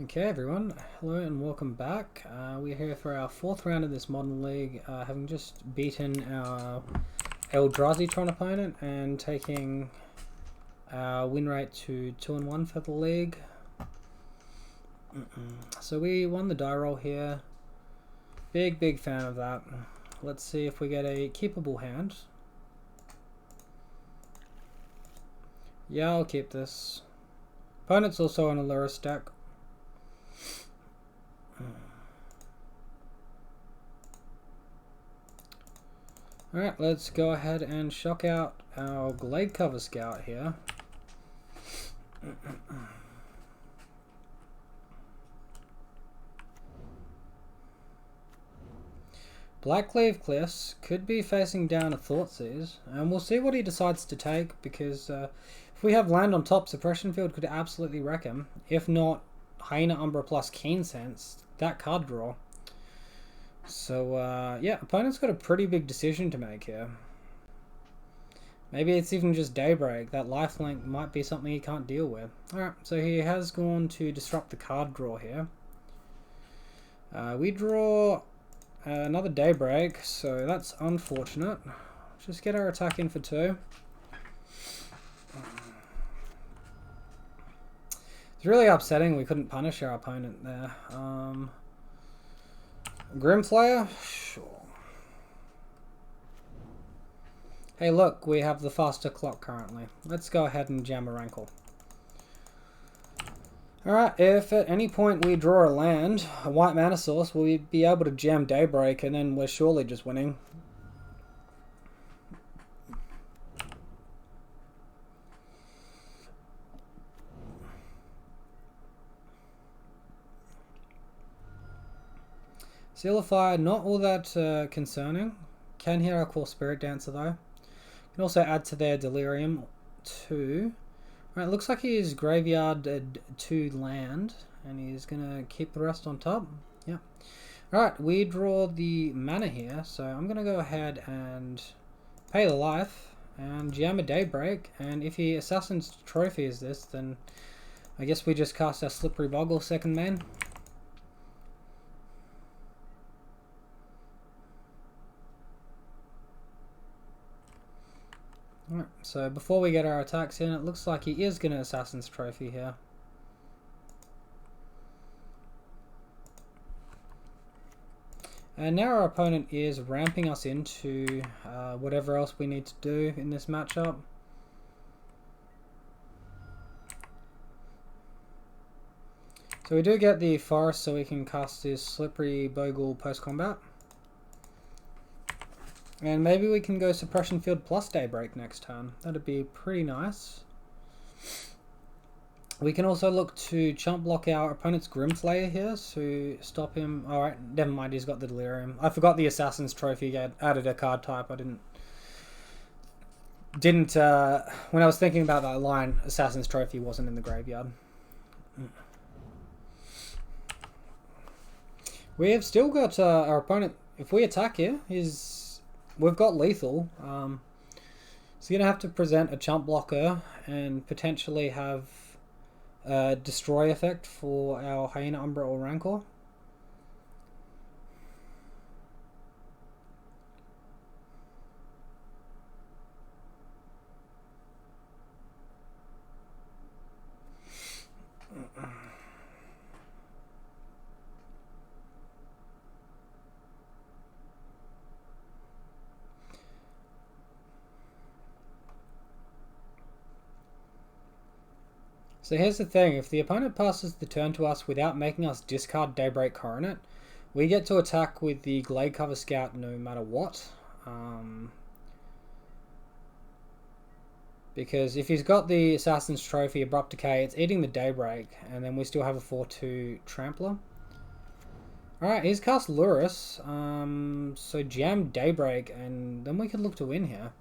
Okay everyone, hello and welcome back. We're here for our fourth round of this modern league, having just beaten our Eldrazi-tron opponent and taking our win rate to 2-1 for the league. So we won the die roll here. Big fan of that. Let's see if we get a keepable hand. Yeah, I'll keep this. Opponent's also on a Lurrus deck. Alright, let's go ahead and shock out our Glade Cover Scout here. Blackleaf Cliffs could be facing down a Thoughtseize, and we'll see what he decides to take, because if we have land on top, Suppression Field could absolutely wreck him. If not, Hyena Umbra plus Keen Sense, that card draw. So yeah, opponent's got a pretty big decision to make here. Maybe it's even just Daybreak. That lifelink might be something he can't deal with. Alright, so he has gone to disrupt the card draw here. We draw another Daybreak, so that's unfortunate. Just get our attack in for 2. It's really upsetting we couldn't punish our opponent there. Grimflayer? Sure. Hey look, we have the faster clock currently. Let's go ahead and jam a Rankle. Alright, if at any point we draw a land, a white mana source, we'll be able to jam Daybreak and then we're surely just winning. Seal of Fire, not all that concerning. Can hit our core Spirit Dancer though. Can also add to their Delirium too. Alright, looks like he's graveyarded 2 land and he's gonna keep the rest on top. Yeah. Alright, we draw the mana here, so I'm gonna go ahead and pay the life and jam a Daybreak, and if he Assassin's Trophies this, then I guess we just cast our Slippery Boggle second main. Alright, so before we get our attacks in, it looks like he is going to Assassin's Trophy here. And now our opponent is ramping us into whatever else we need to do in this matchup. So we do get the Forest so we can cast this Slippery Bogle post-combat. And maybe we can go Suppression Field plus Daybreak next turn. That'd be pretty nice. We can also look to chump block our opponent's Grimflayer here to stop him. Alright, never mind, he's got the Delirium. I forgot the Assassin's Trophy added a card type. I didn't when I was thinking about that line, Assassin's Trophy wasn't in the graveyard. We have still got our opponent, if we attack here, we've got lethal, so you're going to have to present a chump blocker and potentially have a destroy effect for our Hyena Umbra or Rancor. So here's the thing, if the opponent passes the turn to us without making us discard Daybreak Coronet, we get to attack with the Glade Cover Scout no matter what. Because if he's got the Assassin's Trophy Abrupt Decay, it's eating the Daybreak, and then we still have a 4/2 Trampler. Alright, he's cast Lurrus, so jam Daybreak, and then we can look to win here.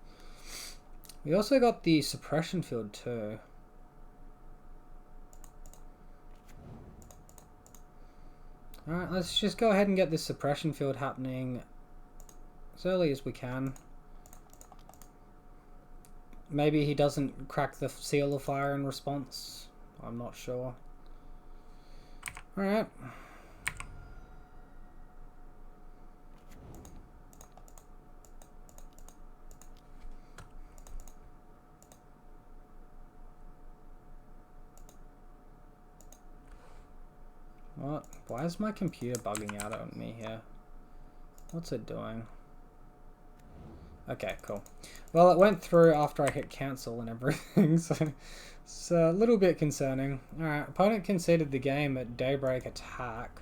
We also got the Suppression Field too. Alright, let's just go ahead and get this Suppression Field happening as early as we can. Maybe he doesn't crack the Seal of Fire in response. I'm not sure. Alright. What? Why is my computer bugging out on me here? What's it doing? Okay, cool. Well, it went through after I hit cancel and everything, so it's a little bit concerning. Alright, opponent conceded the game at Daybreak attack.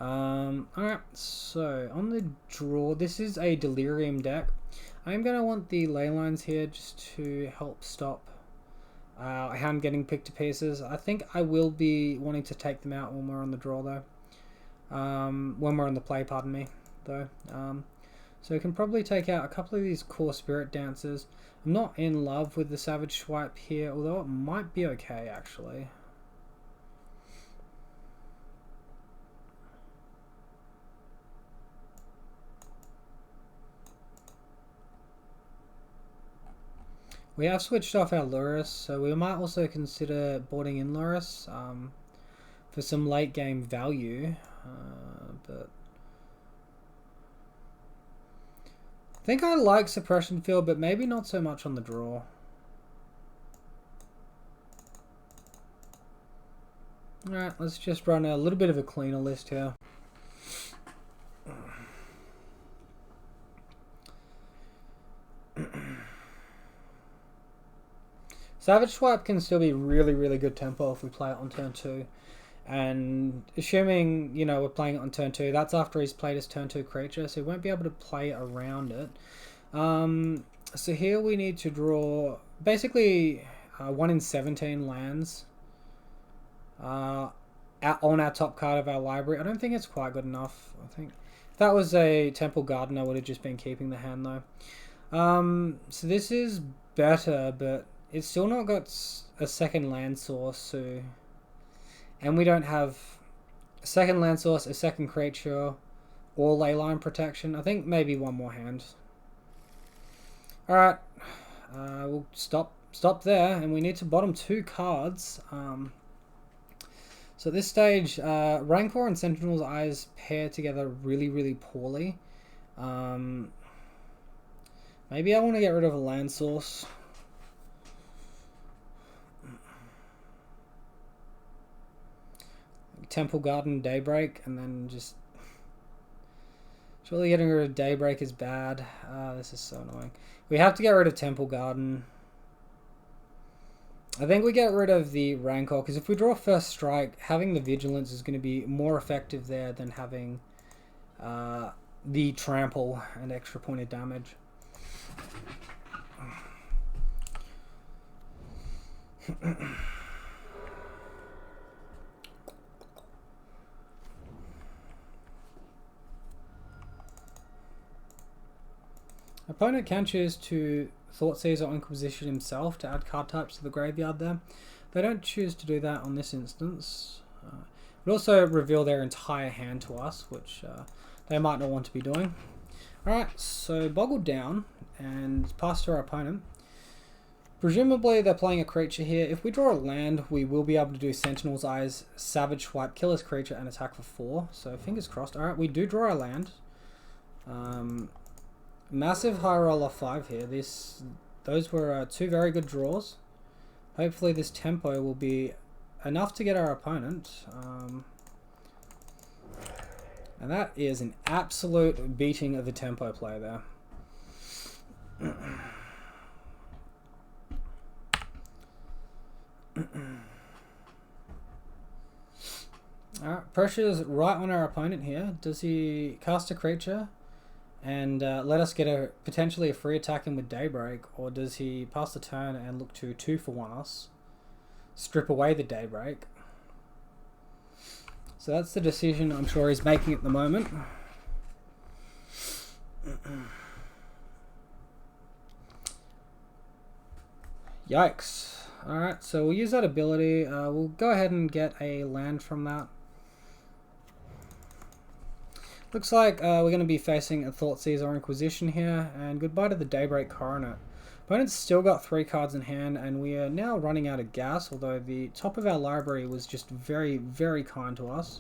Alright, so on the draw, this is a Delirium deck. I'm going to want the ley lines here just to help stop Hound getting picked to pieces. I think I will be wanting to take them out when we're on the draw though. When we're on the play, pardon me, though. So we can probably take out a couple of these core spirit dancers. I'm not in love with the Savage Swipe here, although it might be okay actually. We have switched off our Lurrus, so we might also consider boarding in Lurrus for some late game value. But I think I like Suppression Field, but maybe not so much on the draw. Alright, let's just run a little bit of a cleaner list here. Savage Swipe can still be really good tempo if we play it on turn 2. And assuming, you know, we're playing it on turn 2, that's after he's played his turn 2 creature, so he won't be able to play around it. So here we need to draw basically 1 in 17 lands on our top card of our library. I don't think it's quite good enough. I think if that was a Temple Garden, I would have just been keeping the hand though. So this is better, but it's still not got a second land source, so, and we don't have a second land source, a second creature, or leyline protection. I think maybe one more hand. Alright, we'll stop there, and we need to bottom 2 cards. So at this stage, Rancor and Sentinel's Eyes pair together really poorly. Maybe I want to get rid of a land source. Temple Garden, Daybreak, and then just... Surely getting rid of Daybreak is bad. This is so annoying. We have to get rid of Temple Garden. I think we get rid of the Rancor, because if we draw First Strike, having the Vigilance is going to be more effective there than having the Trample and extra point of damage. Opponent can choose to Thoughtseize or Inquisition himself to add card types to the graveyard there. They don't choose to do that on this instance. But also reveal their entire hand to us, which they might not want to be doing. Alright, so Boggle down and pass to our opponent. Presumably they're playing a creature here. If we draw a land, we will be able to do Sentinel's Eyes, Savage Swipe, kill his creature, and attack for 4. So fingers crossed. Alright, we do draw a land. Massive high roll off 5 here. Those were 2 very good draws. Hopefully this tempo will be enough to get our opponent. And that is an absolute beating of the tempo play there. Alright, pressure's right on our opponent here. Does he cast a creature and let us get potentially a free attack in with Daybreak, or does he pass the turn and look to 2-for-1 us, strip away the Daybreak? So that's the decision I'm sure he's making at the moment. Yikes. Alright, so we'll use that ability. We'll go ahead and get a land from that. Looks like we're going to be facing a Thoughtseize or Inquisition here, and goodbye to the Daybreak Coronet. Opponent's still got 3 cards in hand, and we are now running out of gas, although the top of our library was just very, very kind to us.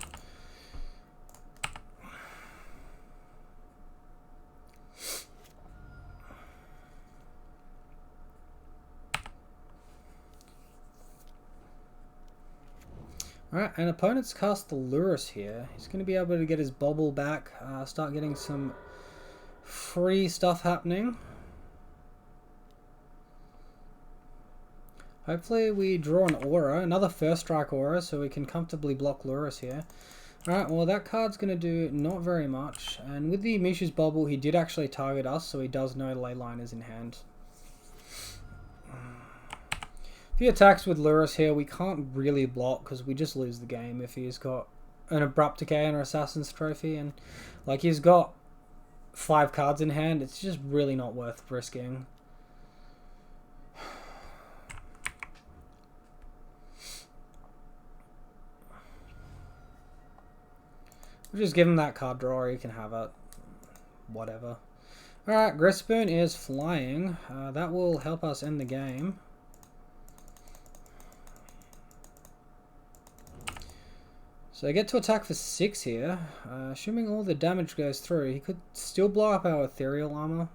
Alright, and opponent's cast the Lurrus here. He's going to be able to get his Bobble back, start getting some free stuff happening. Hopefully we draw an aura, another first strike aura, so we can comfortably block Lurrus here. Alright, well that card's going to do not very much. And with the Misha's Bobble, he did actually target us, so he does know Leyline is in hand. If he attacks with Lurrus here, we can't really block because we just lose the game if he's got an Abrupt Decay and an Assassin's Trophy. And like he's got 5 cards in hand, it's just really not worth risking. We'll just give him that card draw, he can have it. Whatever. Alright, Grispoon is flying. That will help us end the game. So I get to attack for 6 here. Assuming all the damage goes through, he could still blow up our ethereal armor.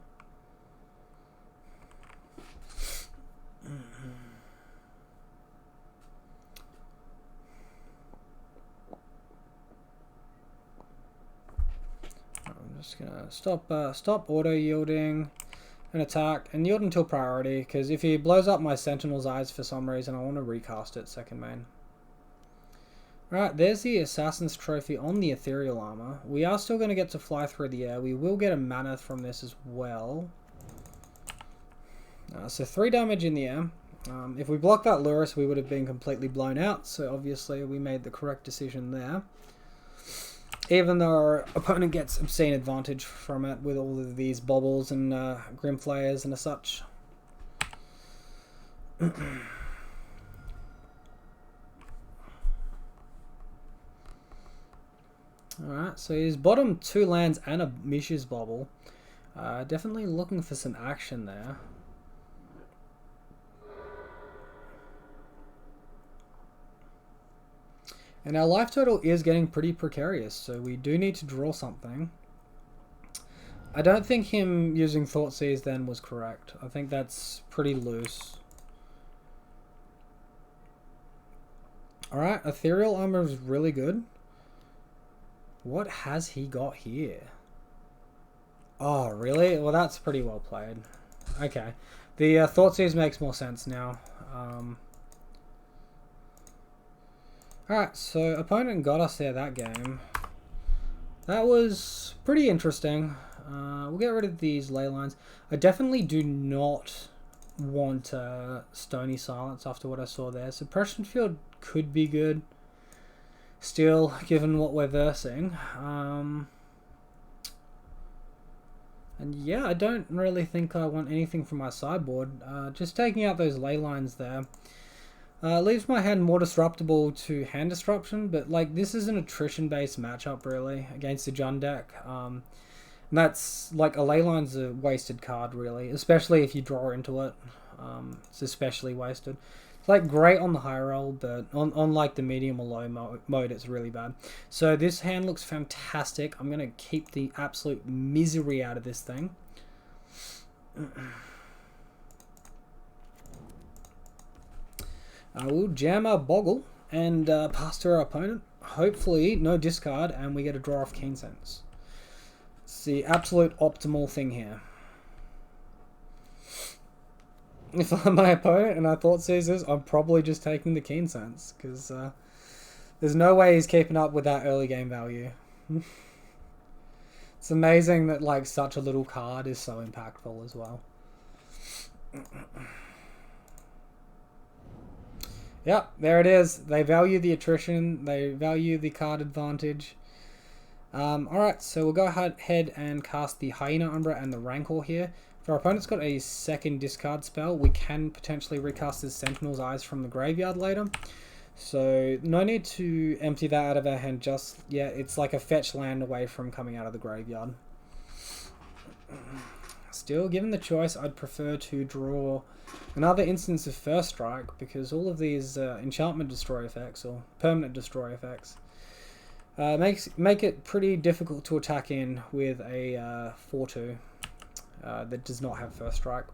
I'm just gonna stop auto yielding and attack and yield until priority, because if he blows up my Sentinel's Eyes for some reason, I want to recast it second main. Right, there's the Assassin's Trophy on the Ethereal Armor. We are still going to get to fly through the air. We will get a mana from this as well. So 3 damage in the air. If we blocked that Lurrus, we would have been completely blown out. So obviously we made the correct decision there. Even though our opponent gets obscene advantage from it with all of these Bobbles and Grimflayers and such. Alright, so he's bottom 2 lands and a Misha's Bobble. Definitely looking for some action there. And our life total is getting pretty precarious, so we do need to draw something. I don't think him using Thoughtseize then was correct. I think that's pretty loose. Alright, Ethereal Armor is really good. What has he got here? Oh, really? Well, that's pretty well played. Okay. The Thoughtseize makes more sense now. Alright, so opponent got us there that game. That was pretty interesting. We'll get rid of these ley lines. I definitely do not want Stony Silence after what I saw there. Suppression Field could be good. Still, given what we're versing. And yeah, I don't really think I want anything from my sideboard. Just taking out those ley lines there. Leaves my hand more disruptible to hand disruption, but like this is an attrition based matchup really against the Jund deck. And that's like a ley line's a wasted card really, especially if you draw into it. It's especially wasted. Like great on the high roll, but on like the medium or low mode it's really bad. So this hand looks fantastic. I'm going to keep the absolute misery out of this thing. We'll jam our Boggle and pass to our opponent. Hopefully no discard and we get a draw off Keen Sense. It's the absolute optimal thing here. If I'm my opponent and I Thoughtseize this, I'm probably just taking the Keen Sense, because there's no way he's keeping up with that early game value. It's amazing that like such a little card is so impactful as well. Yep, there it is. They value the attrition, they value the card advantage. Alright, so we'll go ahead and cast the Hyena Umbra and the Rancor here. If our opponent's got a second discard spell, we can potentially recast his Sentinel's Eyes from the graveyard later. So no need to empty that out of our hand just yet. It's like a fetch land away from coming out of the graveyard. Still, given the choice, I'd prefer to draw another instance of First Strike, because all of these enchantment destroy effects or permanent destroy effects make it pretty difficult to attack in with a 4/2 that does not have First Strike.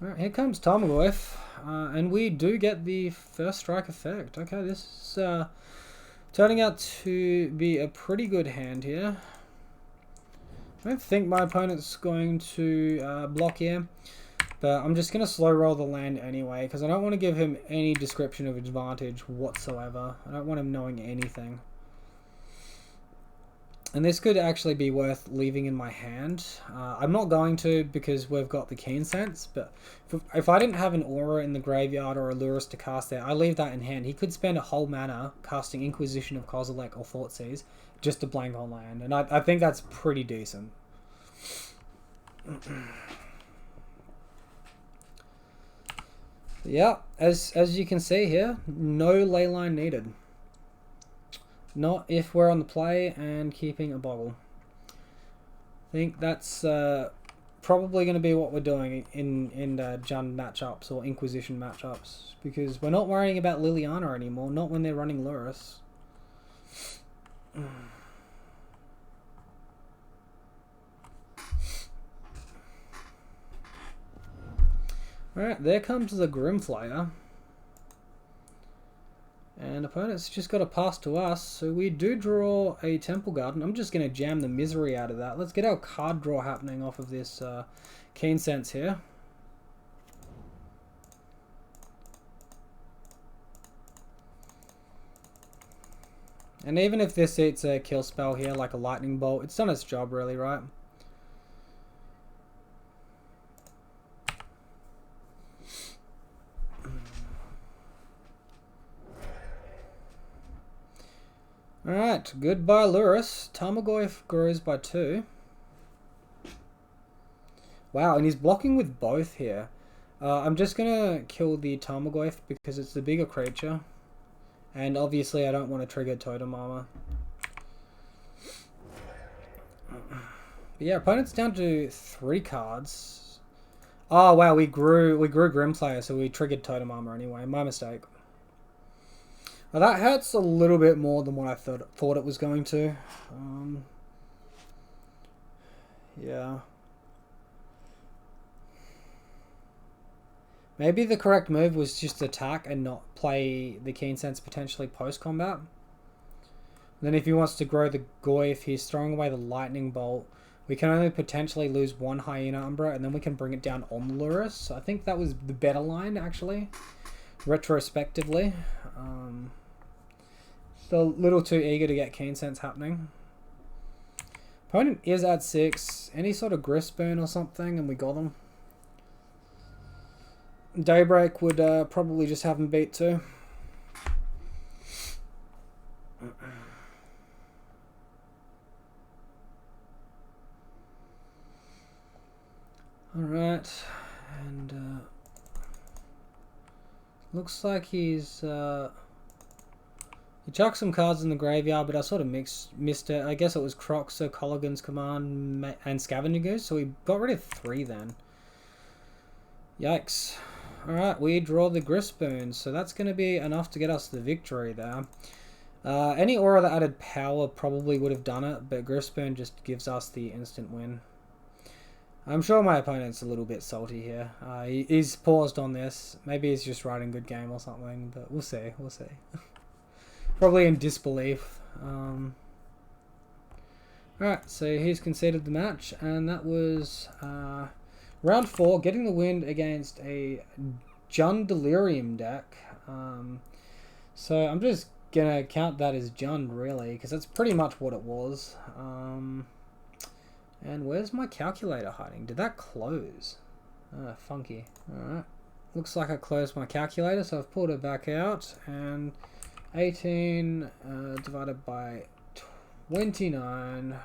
Alright, here comes Tarmogoyf, and we do get the First Strike effect. Okay, this is turning out to be a pretty good hand here. I don't think my opponent's going to block here, but I'm just going to slow roll the land anyway, because I don't want to give him any description of advantage whatsoever. I don't want him knowing anything. And this could actually be worth leaving in my hand. I'm not going to, because we've got the Keen Sense, but if I didn't have an Aura in the graveyard or a Lurrus to cast there, I leave that in hand. He could spend a whole mana casting Inquisition of Kozilek or Thoughtseize just to blank on land, and I think that's pretty decent. Yeah, as you can see here, no leyline needed. Not if we're on the play and keeping a Boggle. I think that's probably going to be what we're doing in Jund matchups or Inquisition matchups, because we're not worrying about Liliana anymore, not when they're running Lurrus. Alright, there comes the Grimflayer. And opponent's just got to pass to us, so we do draw a Temple Garden. I'm just going to jam the misery out of that. Let's get our card draw happening off of this Keen Sense here. And even if this eats a kill spell here, like a Lightning Bolt, it's done its job really, right? Alright, goodbye Lurrus. Tarmogoyf grows by 2. Wow, and he's blocking with both here. I'm just going to kill the Tarmogoyf because it's the bigger creature. And obviously I don't want to trigger Totem Armor. But yeah, opponent's down to 3 cards. Oh wow, we grew Grimflayer, so we triggered Totem Armor anyway. My mistake. Well, that hurts a little bit more than what I thought it was going to. Yeah. Maybe the correct move was just attack and not play the Keen Sense potentially post-combat. Then if he wants to grow the Goyf, he's throwing away the Lightning Bolt. We can only potentially lose 1 Hyena Umbra, and then we can bring it down on Lurrus. So I think that was the better line, actually, retrospectively. Still a little too eager to get Keen Sense happening. Opponent is at 6. Any sort of Gristburn or something, and we got him. Daybreak would probably just have him beat too. Alright, and looks like he's he chucked some cards in the graveyard, but I sort of missed it. I guess it was Crocs, so Colligan's Command and Scavenger Goose, so we got rid of 3 then. Yikes. Alright, we draw the Gristburn, so that's going to be enough to get us the victory there. Any aura that added power probably would have done it, but Gristburn just gives us the instant win. I'm sure my opponent's a little bit salty here. He's paused on this. Maybe he's just writing good game or something, but we'll see. We'll see. Probably in disbelief. Alright, so he's conceded the match, and that was round 4, getting the win against a Jund Delirium deck. So I'm just going to count that as Jund, really, because that's pretty much what it was. And where's my calculator hiding? Did that close? Funky. Alright. Looks like I closed my calculator, so I've pulled it back out, and 18 divided by 29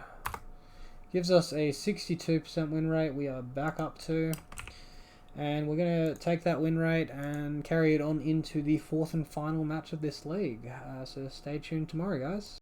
gives us a 62% win rate. We are back up to, and we're going to take that win rate and carry it on into the 4th and final match of this league. So stay tuned tomorrow, guys.